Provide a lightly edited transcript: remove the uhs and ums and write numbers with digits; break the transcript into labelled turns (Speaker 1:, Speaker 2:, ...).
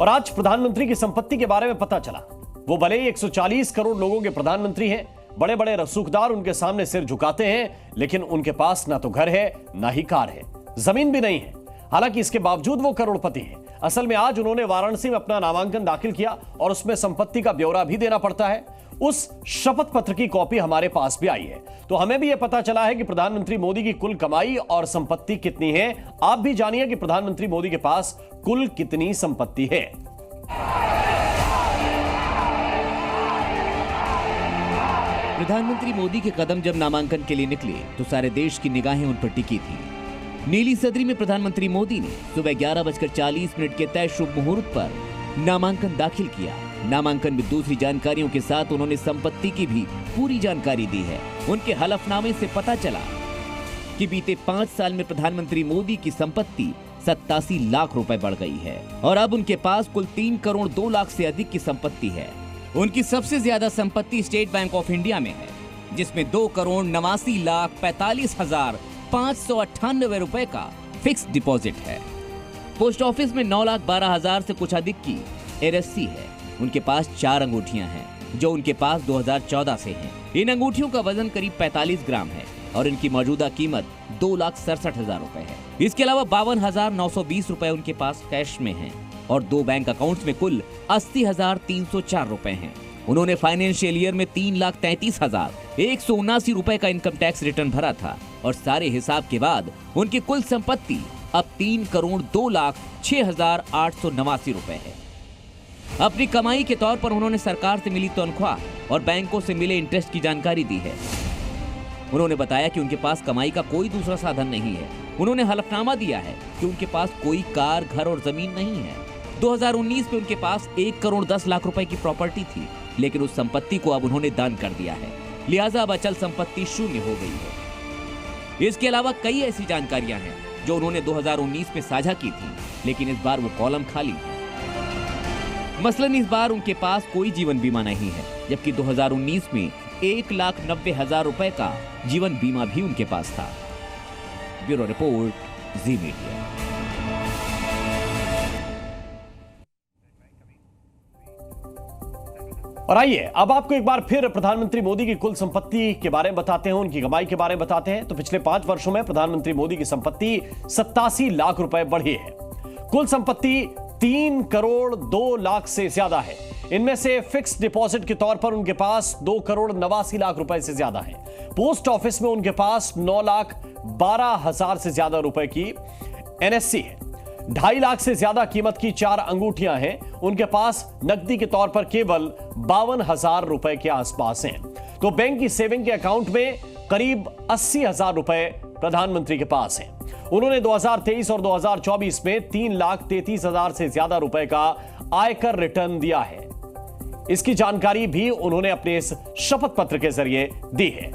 Speaker 1: और आज प्रधानमंत्री की संपत्ति के बारे में पता चला। वो भले ही 140 करोड़ लोगों के प्रधानमंत्री हैं, बड़े बड़े रसूखदार उनके सामने सिर झुकाते हैं, लेकिन उनके पास ना तो घर है, ना ही कार है, जमीन भी नहीं है। हालांकि इसके बावजूद वो करोड़पति हैं। असल में आज उन्होंने वाराणसी में अपना नामांकन दाखिल किया और उसमें संपत्ति का ब्यौरा भी देना पड़ता है। उस शपथ पत्र की कॉपी हमारे पास भी आई है, तो हमें भी यह पता चला है कि प्रधानमंत्री मोदी की कुल कमाई और संपत्ति कितनी है। आप भी जानिए कि प्रधानमंत्री मोदी के पास कुल कितनी संपत्ति है।
Speaker 2: प्रधानमंत्री मोदी के कदम जब नामांकन के लिए निकले तो सारे देश की निगाहें उन पर टिकी थी। नीली सदरी में प्रधानमंत्री मोदी ने सुबह 11:40 के तय शुभ मुहूर्त पर नामांकन दाखिल किया। नामांकन में दूसरी जानकारियों के साथ उन्होंने संपत्ति की भी पूरी जानकारी दी है। उनके हलफनामे से पता चला कि बीते 5 साल में प्रधानमंत्री मोदी की संपत्ति 87 लाख रुपए बढ़ गई है और अब उनके पास कुल 3 करोड़ 2 लाख से अधिक की संपत्ति है। उनकी सबसे ज्यादा संपत्ति स्टेट बैंक ऑफ इंडिया में है, जिसमें 2 करोड़ 89 लाख 45 हजार 598 रुपए का फिक्स डिपॉजिट है। पोस्ट ऑफिस में 9 लाख 12 हजार से कुछ अधिक की एनएससी है। उनके पास 4 अंगूठियां हैं जो उनके पास 2014 से हैं। इन अंगूठियों का वजन करीब 45 ग्राम है और इनकी मौजूदा कीमत 2,67,000 रुपए है। इसके अलावा 52,920 रुपए उनके पास कैश में हैं और 2 बैंक अकाउंट्स में कुल 80,304 रुपए हैं। उन्होंने फाइनेंशियल ईयर में 3,33,179 रुपए का इनकम टैक्स रिटर्न भरा था और सारे हिसाब के बाद उनकी कुल संपत्ति अब 3 करोड़ 2 लाख 6,889 रुपए है। अपनी कमाई के तौर पर उन्होंने सरकार से मिली तनख्वाह और बैंकों से मिले इंटरेस्ट की जानकारी दी है। उन्होंने बताया कि उनके पास कमाई का कोई दूसरा साधन नहीं है। उन्होंने हलफनामा दिया है कि उनके पास कोई कार, घर और जमीन नहीं है। 2019 में उनके पास 1 करोड़ 10 लाख रुपए की प्रॉपर्टी थी, लेकिन उस संपत्ति को अब उन्होंने दान कर दिया है, लिहाजा अब अचल संपत्ति शून्य हो गई है। इसके अलावा कई ऐसी जानकारियां हैं जो उन्होंने 2019 में साझा की थी, लेकिन इस बार वो कॉलम खाली है। मसलन इस बार उनके पास कोई जीवन बीमा नहीं है, जबकि 2019 में 1,90,000 रुपए का जीवन बीमा भी उनके पास था। ब्यूरो रिपोर्ट, जी मीडिया।
Speaker 1: और आइए अब आपको एक बार फिर प्रधानमंत्री मोदी की कुल संपत्ति के बारे में बताते हैं, उनकी कमाई के बारे में बताते हैं। तो पिछले 5 वर्षों में प्रधानमंत्री मोदी की संपत्ति 87 लाख रुपए बढ़ी है। कुल संपत्ति 3 करोड़ 2 लाख से ज्यादा है। इनमें से फिक्स डिपॉजिट के तौर पर उनके पास 2 करोड़ 89 लाख रुपए से ज्यादा है। पोस्ट ऑफिस में उनके पास 9 लाख 12 हजार से ज्यादा रुपए की एनएससी है। 2.5 लाख से ज्यादा कीमत की 4 अंगूठियां हैं। उनके पास नकदी के तौर पर केवल 52,000 रुपए के आसपास हैं। तो बैंक की सेविंग के अकाउंट में करीब 80,000 रुपए प्रधानमंत्री के पास हैं। उन्होंने 2023 और 2024 में 3,33,000 से ज्यादा रुपए का आयकर रिटर्न दिया है। इसकी जानकारी भी उन्होंने अपने इस शपथ पत्र के जरिए दी है।